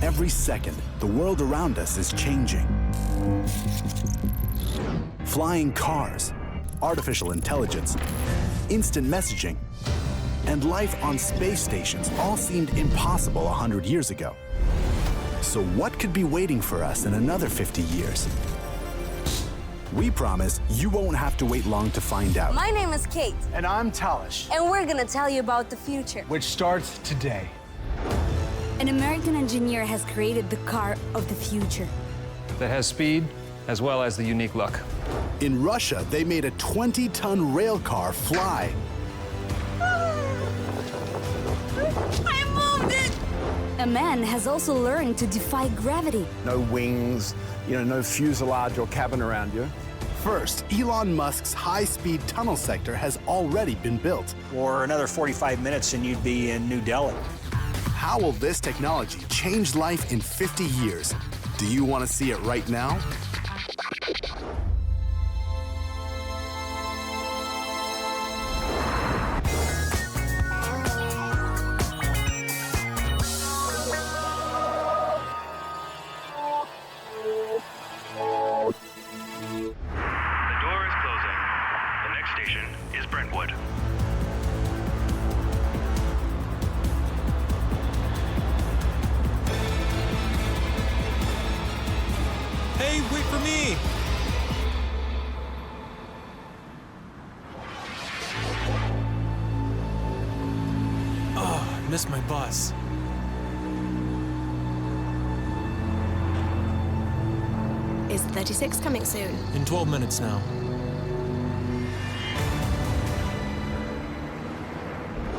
Every second, the world around us is changing. Flying cars, artificial intelligence, instant messaging, and life on space stations all seemed impossible 100 years ago. So what could be waiting for us in another 50 years? We promise you won't have to wait long to find out. My name is Kate. And I'm Talish. And we're gonna tell you about the future. Which starts today. An American engineer has created the car of the future. That has speed as well as the unique look. In Russia, they made a 20-ton rail car fly. I moved it! A man has also learned to defy gravity. No wings, no fuselage or cabin around you. First, Elon Musk's high-speed tunnel sector has already been built. Or another 45 minutes and you'd be in New Delhi. How will this technology change life in 50 years? Do you want to see it right now? Hey, wait for me! Oh, I missed my bus. Is 36 coming soon? In 12 minutes now.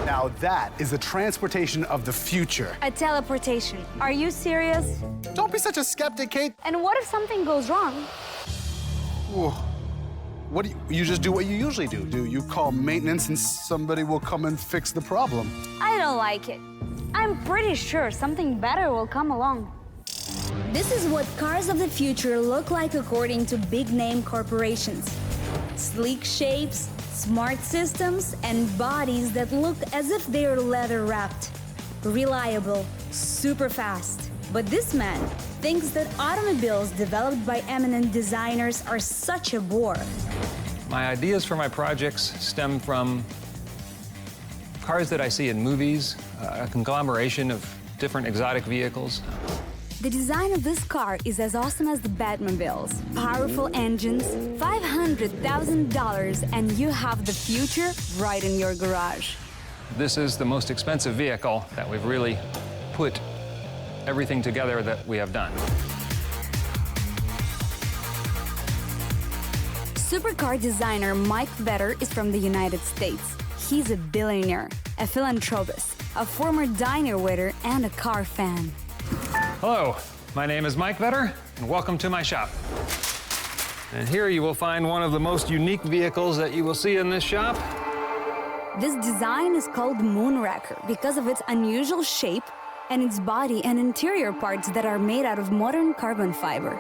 Now that is the transportation of the future. A teleportation. Are you serious? Don't be such a skeptic, Kate. And what if something goes wrong? Whoa. What do you just do what you usually do? Do you call maintenance and somebody will come and fix the problem? I don't like it. I'm pretty sure something better will come along. This is what cars of the future look like according to big-name corporations. Sleek shapes, smart systems, and bodies that look as if they're leather-wrapped. Reliable, super fast. But this man thinks that automobiles developed by eminent designers are such a bore. My ideas for my projects stem from cars that I see in movies, a conglomeration of different exotic vehicles. The design of this car is as awesome as the Batmobiles. Powerful engines, $500,000, and you have the future right in your garage. This is the most expensive vehicle that we've really put everything together that we have done. Supercar designer Mike Vetter is from the United States. He's a billionaire, a philanthropist, a former diner waiter, and a car fan. Hello, my name is Mike Vetter, and welcome to my shop. And here you will find one of the most unique vehicles that you will see in this shop. This design is called Moonraker because of its unusual shape and its body and interior parts that are made out of modern carbon fiber.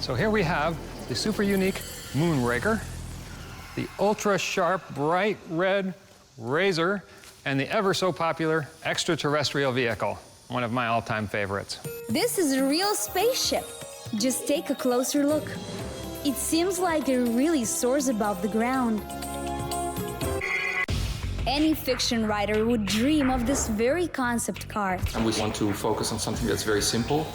So here we have the super unique Moonraker, the ultra-sharp, bright red Razor, and the ever-so-popular extraterrestrial vehicle, one of my all-time favorites. This is a real spaceship. Just take a closer look. It seems like it really soars above the ground. Any fiction writer would dream of this very concept car. And we want to focus on something that's very simple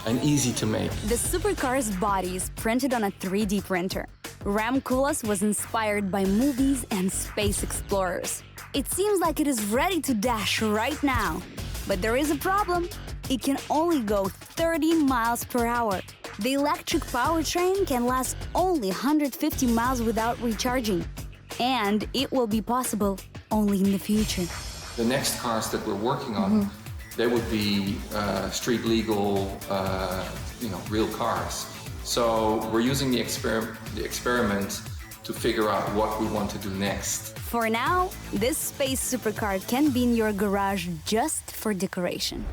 and easy to make. The supercar's body is printed on a 3D printer. Ramkulas was inspired by movies and space explorers. It seems like it is ready to dash right now. But there is a problem. It can only go 30 miles per hour. The electric powertrain can last only 150 miles without recharging. And it will be possible only in the future. The next cars that we're working on, they would be street legal, real cars. So we're using the experiment to figure out what we want to do next. For now, this space supercar can be in your garage just for decoration.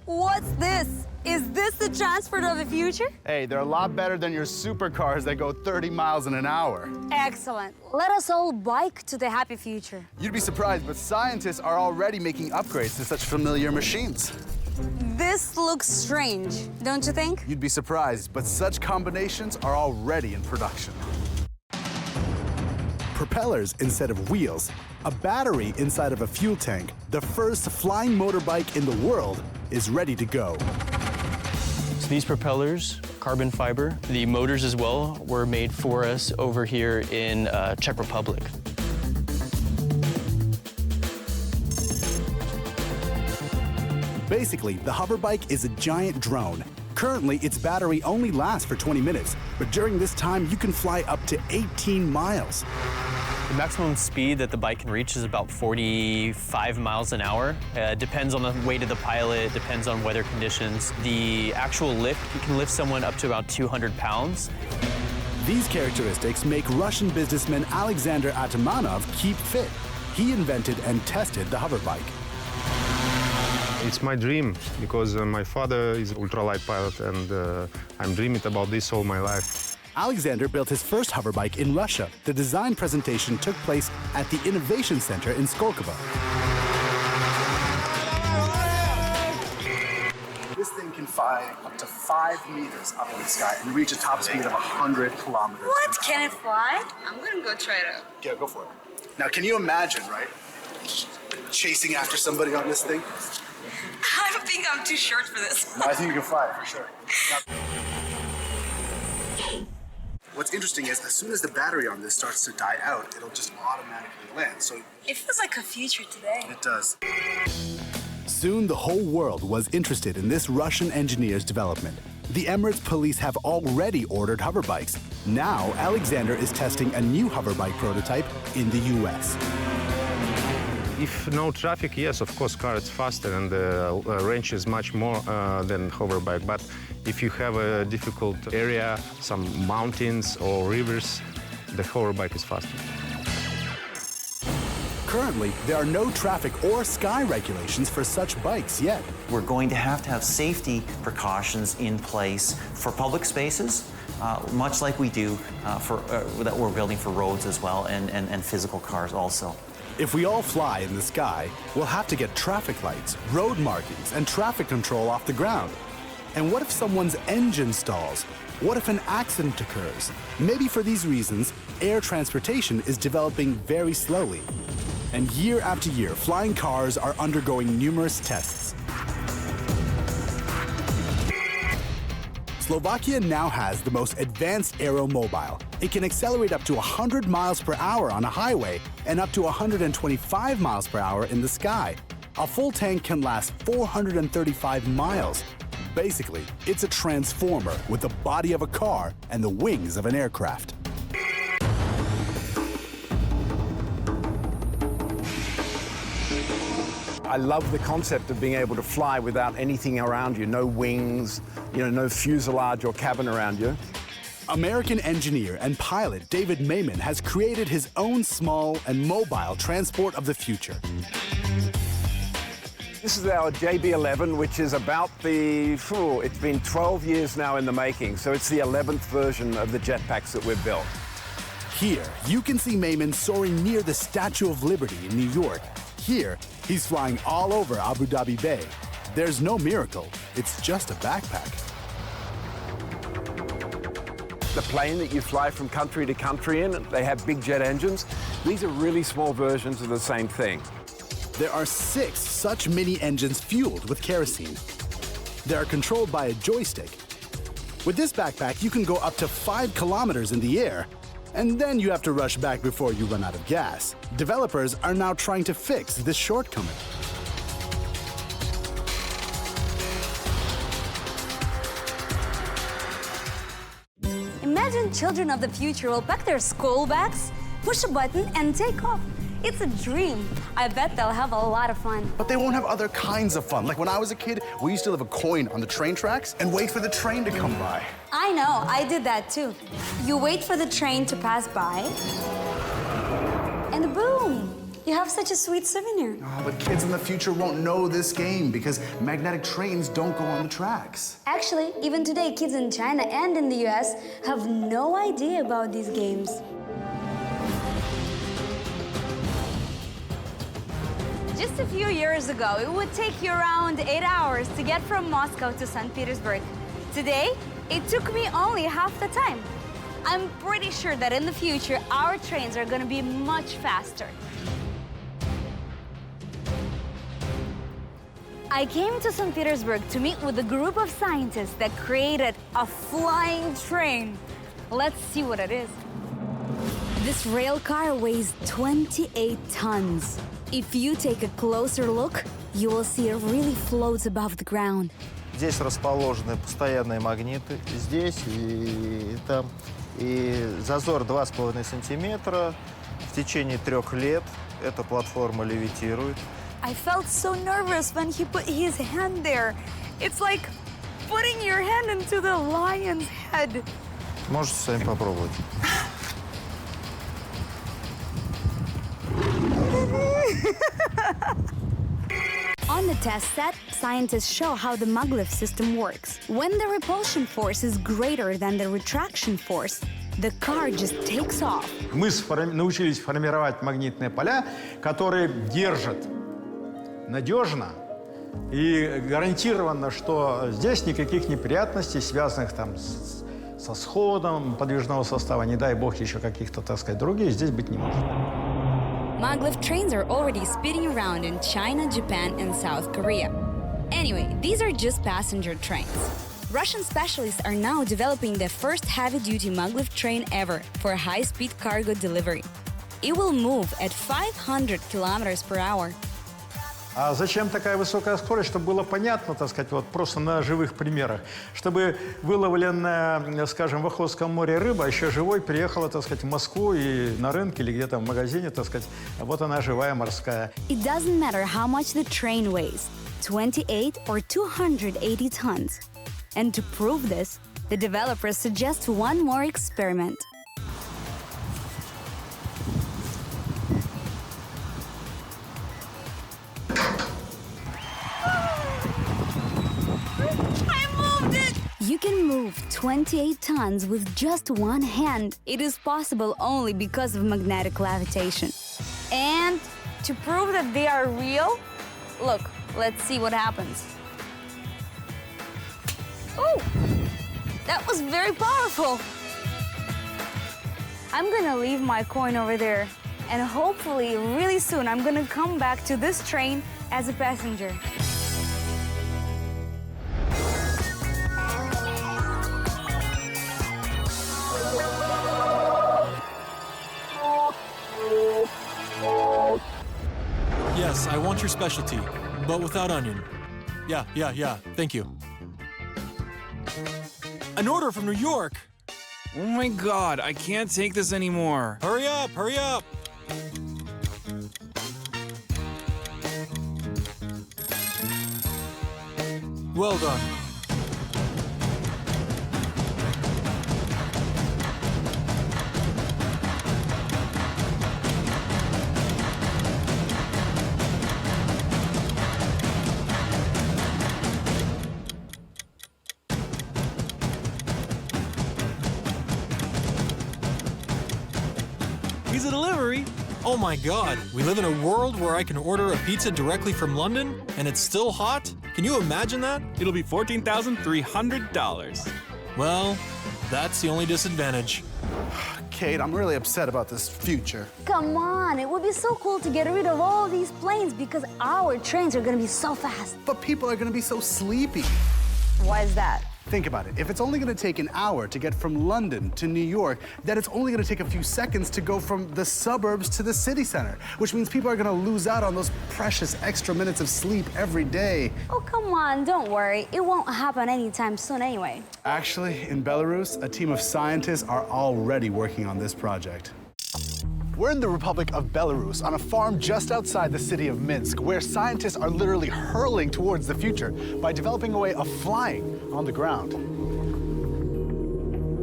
What's this? Is this the transport of the future? Hey, they're a lot better than your supercars that go 30 miles an hour. Excellent. Let us all bike to the happy future. You'd be surprised, but scientists are already making upgrades to such familiar machines. This looks strange, don't you think? You'd be surprised, but such combinations are already in production. Propellers instead of wheels, a battery inside of a fuel tank, the first flying motorbike in the world is ready to go. So these propellers, carbon fiber, the motors as well, were made for us over here in Czech Republic. Basically, the hoverbike is a giant drone. Currently, its battery only lasts for 20 minutes, but during this time, you can fly up to 18 miles. The maximum speed that the bike can reach is about 45 miles an hour. Depends on the weight of the pilot, depends on weather conditions. The actual lift, you can lift someone up to about 200 pounds. These characteristics make Russian businessman Alexander Atamanov keep fit. He invented and tested the hoverbike. It's my dream because my father is an ultralight pilot and I'm dreaming about this all my life. Alexander built his first hoverbike in Russia. The design presentation took place at the Innovation Center in Skolkovo. This thing can fly up to 5 meters up in the sky and reach a top speed of 100 kilometers. What? Can it fly? I'm gonna go try it out. Yeah, go for it. Now, can you imagine, right, chasing after somebody on this thing? I think I'm too short for this. No, I think you can fly it, for sure. Now, what's interesting is, as soon as the battery on this starts to die out, it'll just automatically land. So It feels like a future today. it does. Soon, the whole world was interested in this Russian engineer's development. The Emirates police have already ordered hoverbikes. Now, Alexander is testing a new hoverbike prototype in the US. If no traffic, yes, of course, car is faster and the range is much more than hoverbike. But if you have a difficult area, some mountains or rivers, the hoverbike is faster. Currently, there are no traffic or sky regulations for such bikes yet. We're going to have safety precautions in place for public spaces, much like we do that we're building for roads as well and physical cars also. If we all fly in the sky, we'll have to get traffic lights, road markings, and traffic control off the ground. And what if someone's engine stalls? What if an accident occurs? Maybe for these reasons, air transportation is developing very slowly. And year after year, flying cars are undergoing numerous tests. Slovakia now has the most advanced aeromobile. It can accelerate up to 100 miles per hour on a highway and up to 125 miles per hour in the sky. A full tank can last 435 miles. Basically, it's a transformer with the body of a car and the wings of an aircraft. I love the concept of being able to fly without anything around you, no wings, no fuselage or cabin around you. American engineer and pilot David Mayman has created his own small and mobile transport of the future. This is our JB11, which is about it's been 12 years now in the making, so it's the 11th version of the jetpacks that we've built. Here, you can see Mayman soaring near the Statue of Liberty in New York. Here, he's flying all over Abu Dhabi Bay. There's no miracle, it's just a backpack. The plane that you fly from country to country in, they have big jet engines. These are really small versions of the same thing. There are 6 such mini engines fueled with kerosene. They are controlled by a joystick. With this backpack, you can go up to 5 kilometers in the air, and then you have to rush back before you run out of gas. Developers are now trying to fix this shortcoming. Imagine children of the future will pack their school bags, push a button, and take off. It's a dream. I bet they'll have a lot of fun. But they won't have other kinds of fun. Like when I was a kid, we used to leave a coin on the train tracks and wait for the train to come by. I know, I did that too. You wait for the train to pass by, and boom, You have such a sweet souvenir. Oh, but kids in the future won't know this game because magnetic trains don't go on the tracks. Actually, even today, kids in China and in the US have no idea about these games. Just a few years ago, it would take you around 8 hours to get from Moscow to St. Petersburg. Today, it took me only half the time. I'm pretty sure that in the future, our trains are going to be much faster. I came to St. Petersburg to meet with a group of scientists that created a flying train. Let's see what it is. This rail car weighs 28 tons. If you take a closer look, you will see it really floats above the ground. Здесь расположены постоянные магниты, здесь и там. И зазор 2,5 сантиметра. В течение 3 лет эта платформа левитирует. I felt so nervous when he put his hand there. It's like putting your hand into the lion's head. Можете сами попробовать. On the test set, scientists show how the maglev system works. When the repulsion force is greater than the retraction force, the car just takes off. Мы научились формировать магнитные поля, которые держат надежно и гарантированно, что здесь никаких неприятностей, связанных там со сходом подвижного состава, не дай бог еще каких-то, так сказать, других, здесь быть не может. Maglev trains are already speeding around in China, Japan, and South Korea. Anyway, these are just passenger trains. Russian specialists are now developing the first heavy-duty maglev train ever for high-speed cargo delivery. It will move at 500 kilometers per hour. А зачем такая высокая скорость? Чтобы было понятно, так сказать, вот просто на живых примерах. Чтобы выловленная, скажем, в Охотском море рыба еще живой приехала, так сказать, в Москву и на рынке или где-то в магазине, так сказать, вот она живая морская. It doesn't matter how much the train weighs, 28 or 280 tons. And to prove this, the developers suggest one more experiment. You can move 28 tons with just one hand. It is possible only because of magnetic levitation. And to prove that they are real, look, let's see what happens. Oh, that was very powerful. I'm gonna leave my coin over there, and hopefully really soon I'm gonna come back to this train as a passenger. Yes, I want your specialty, but without onion. Yeah, thank you. An order from New York! Oh my God, I can't take this anymore. Hurry up, hurry up! Well done. Pizza delivery? Oh my God, we live in a world where I can order a pizza directly from London and it's still hot? Can you imagine that? It'll be $14,300. Well, that's the only disadvantage. Kate, I'm really upset about this future. Come on, it would be so cool to get rid of all these planes because our trains are gonna be so fast. But people are gonna be so sleepy. Why is that? Think about it. If it's only gonna take an hour to get from London to New York, then it's only gonna take a few seconds to go from the suburbs to the city center, which means people are gonna lose out on those precious extra minutes of sleep every day. Oh, come on, don't worry. It won't happen anytime soon anyway. Actually, in Belarus, a team of scientists are already working on this project. We're in the Republic of Belarus on a farm just outside the city of Minsk, where scientists are literally hurling towards the future by developing a way of flying on the ground.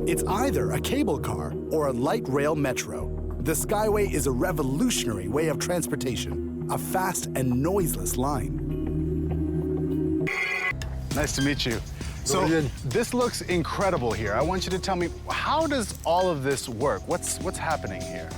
It's either a cable car or a light rail metro. the Skyway is a revolutionary way of transportation, a fast and noiseless line. Nice to meet you. So this looks incredible here. I want you to tell me, how does all of this work? What's happening here?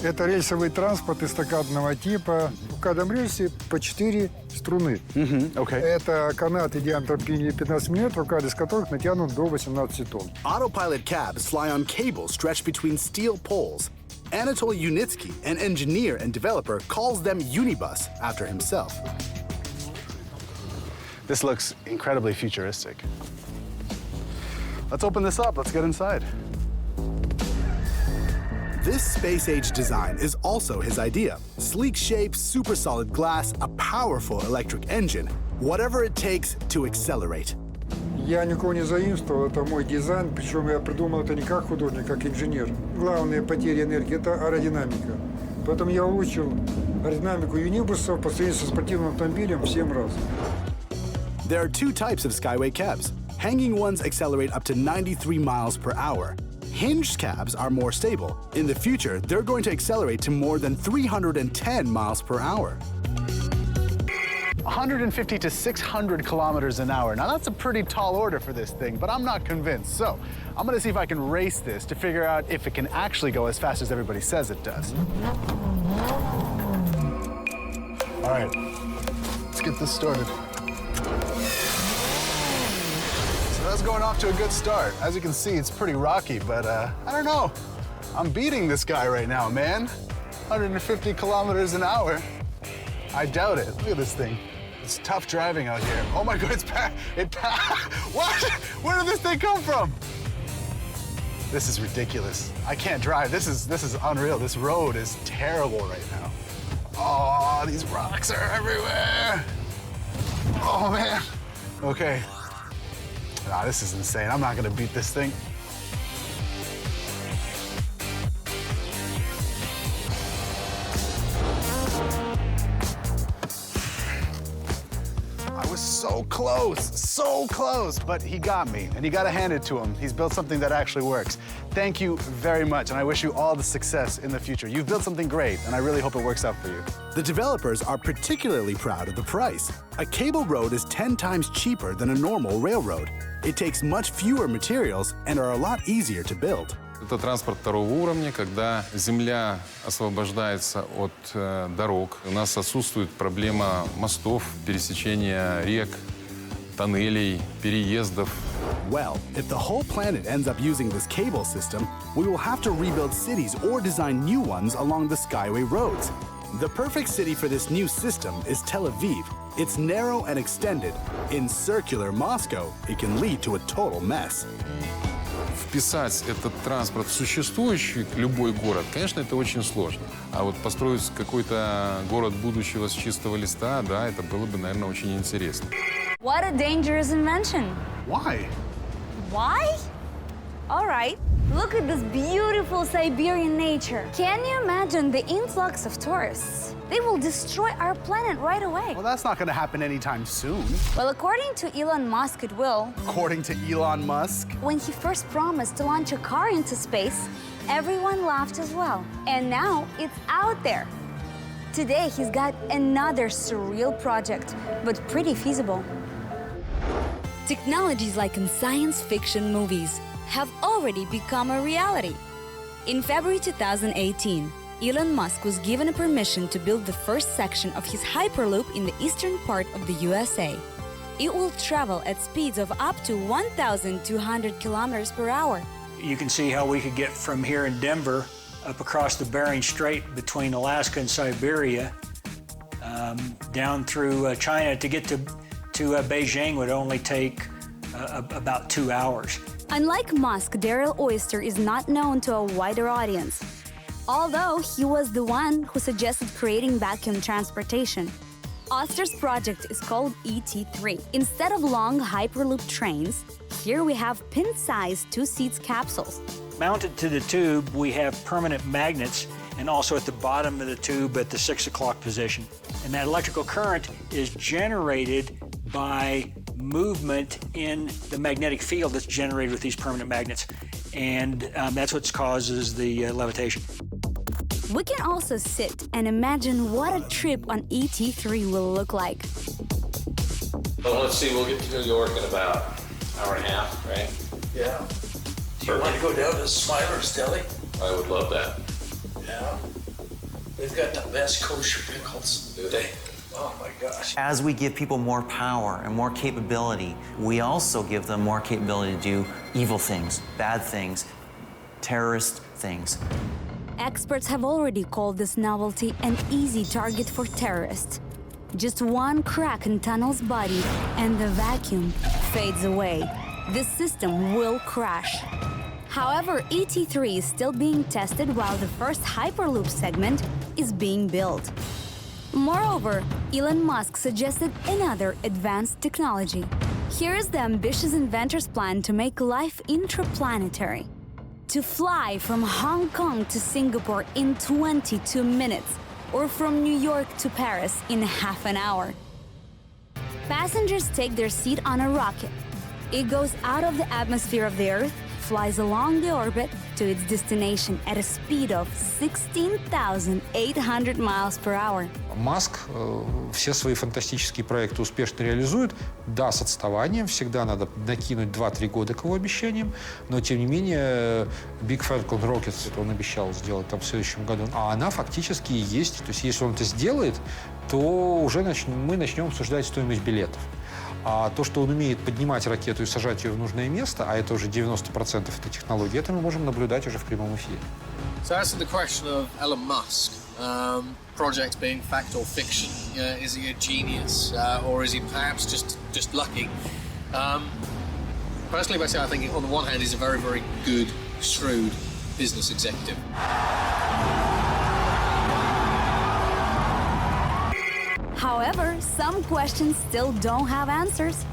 Это рельсовый транспорт эстакадного типа. В каждом рельсе по 4 струны. Это канаты диаметром 15 метров, каждый из которых натянут до 18 тонн. Autopilot cabs fly on cables stretched between steel poles. Anatoly Yunitsky, an engineer and developer, calls them Unibus after himself. This looks incredibly futuristic. Let's open this up. Let's get inside. This space-age design is also his idea. Sleek shape, super solid glass, a powerful electric engine. Whatever it takes to accelerate. Я никого не заимствовал, это мой дизайн, причем я придумал это не как художник, как инженер. Главная потеря энергии – это аэродинамика. Поэтому я улучшил аэродинамику юнибусов по сравнению со спортивным автомобилем в 7 раз. There are two types of Skyway cabs. Hanging ones accelerate up to 93 miles per hour. Hinged cabs are more stable. In the future, they're going to accelerate to more than 310 miles per hour. 150 to 600 kilometers an hour. Now that's a pretty tall order for this thing, but I'm not convinced. So I'm gonna see if I can race this to figure out if it can actually go as fast as everybody says it does. All right, let's get this started. So that's going off to a good start. As you can see, it's pretty rocky, but I don't know. I'm beating this guy right now, man. 150 kilometers an hour. I doubt it. Look at this thing. It's tough driving out here. Oh my God, what? Where did this thing come from? This is ridiculous. I can't drive. This is unreal. This road is terrible right now. Oh, these rocks are everywhere. Oh man. Okay. Nah, this is insane. I'm not gonna beat this thing. So close, but he got me, and you gotta hand it to him. He's built something that actually works. Thank you very much, and I wish you all the success in the future. You've built something great, and I really hope it works out for you. The developers are particularly proud of the price. A cable road is 10 times cheaper than a normal railroad. It takes much fewer materials and are a lot easier to build. Это транспорт второго уровня, когда земля освобождается от дорог. У нас отсутствует проблема мостов, пересечения рек, тоннелей, переездов. Well, if the whole planet ends up using this cable system, we will have to rebuild cities or design new ones along the Skyway roads. The perfect city for this new system is Tel Aviv. It's narrow and extended. In circular Moscow, it can lead to a total mess. Вписать этот транспорт в существующий любой город, конечно, это очень сложно. А вот построить какой-то город будущего с чистого листа, да, это было бы, наверное, очень интересно. What a dangerous invention. Why? Why? All right. Look at this beautiful Siberian nature. Can you imagine the influx of tourists? They will destroy our planet right away. Well, that's not going to happen anytime soon. Well, according to Elon Musk, it will. According to Elon Musk? When he first promised to launch a car into space, everyone laughed as well. And now it's out there. Today, he's got another surreal project, but pretty feasible. Technologies like in science fiction movies have already become a reality. In February 2018, Elon Musk was given a permission to build the first section of his Hyperloop in the eastern part of the USA. It will travel at speeds of up to 1,200 kilometers per hour. You can see how we could get from here in Denver up across the Bering Strait between Alaska and Siberia, down through China to get to Beijing would only take about 2 hours. Unlike Musk, Daryl Oyster is not known to a wider audience, although he was the one who suggested creating vacuum transportation. Oyster's project is called ET3. Instead of long Hyperloop trains, here we have pin-sized 2-seat capsules. Mounted to the tube, we have permanent magnets, and also at the bottom of the tube at the 6 o'clock position. And that electrical current is generated by movement in the magnetic field that's generated with these permanent magnets. And that's what causes the levitation. We can also sit and imagine what a trip on ET3 will look like. Well, let's see, we'll get to New York in about an hour and a half, right? Yeah. Do you want to go down to Smiler's Deli? I would love that. Yeah. They've got the best kosher pickles. Do they? Oh my gosh. As we give people more power and more capability, we also give them more capability to do evil things, bad things, terrorist things. Experts have already called this novelty an easy target for terrorists. Just one crack in Tunnel's body and the vacuum fades away. This system will crash. However, ET3 is still being tested while the first Hyperloop segment is being built. Moreover, Elon Musk suggested another advanced technology. Here is the ambitious inventor's plan to make life intraplanetary. To fly from Hong Kong to Singapore in 22 minutes, or from New York to Paris in half an hour. Passengers take their seat on a rocket. It goes out of the atmosphere of the Earth, flies along the orbit to its destination at a speed of 16,800 miles per hour. Маск все свои фантастические проекты успешно реализует. Да, с отставанием, всегда надо накинуть 2-3 года к его обещаниям, но тем не менее Big Falcon Rocket он обещал сделать там в следующем году. А она фактически и есть. То есть если он это сделает, то уже мы начнем обсуждать стоимость билетов. А то, что он умеет поднимать ракету и сажать ее в нужное место, а это уже 90% этой технологии, это мы можем наблюдать уже в прямом эфире. So as to the question of Elon Musk, projects being fact or fiction, is he a genius or is he perhaps just lucky? Personally, I think on the one hand he's a very, very good, shrewd business executive. However, some questions still don't have answers.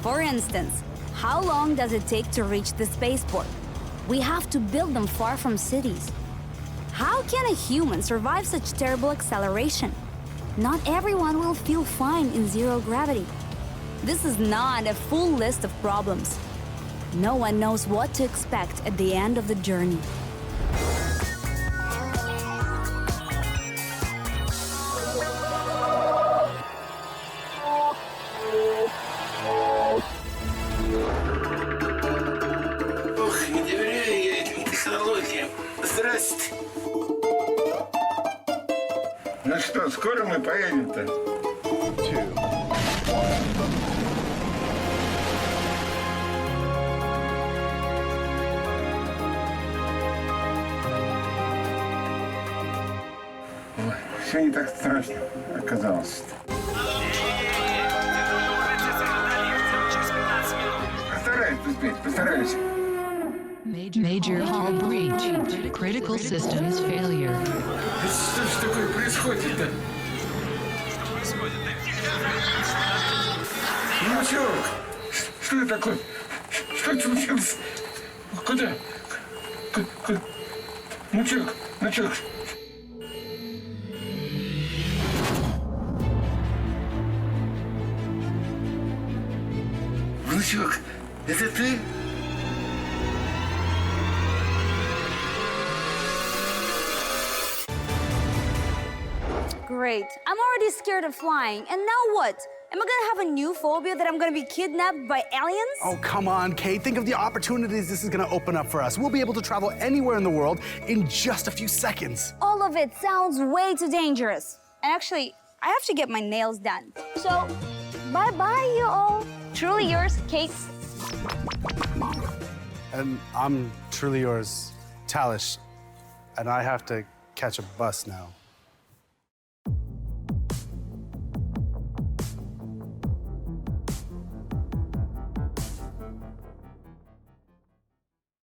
For instance, how long does it take to reach the spaceport? We have to build them far from cities. How can a human survive such terrible acceleration? Not everyone will feel fine in zero gravity. This is not a full list of problems. No one knows what to expect at the end of the journey. Ох, не доверяю я этим технологиям. Здрасте. Ну что, скоро мы поедем-то? Ой, все не так страшно оказалось. Постараюсь успеть, постараюсь. Major hull breach. Critical systems failure. Что ж такое происходит-то? Внучок, что это такое? Что случилось? Куда? Внучок, внучок. Внучок, это ты? Great. I'm already scared of flying. And now what? Am I gonna have a new phobia that I'm gonna be kidnapped by aliens? Oh, come on, Kate. Think of the opportunities this is gonna open up for us. We'll be able to travel anywhere in the world in just a few seconds. All of it sounds way too dangerous. And actually, I have to get my nails done. So, bye-bye, you all. Truly yours, Kate. And I'm truly yours, Talish. And I have to catch a bus now.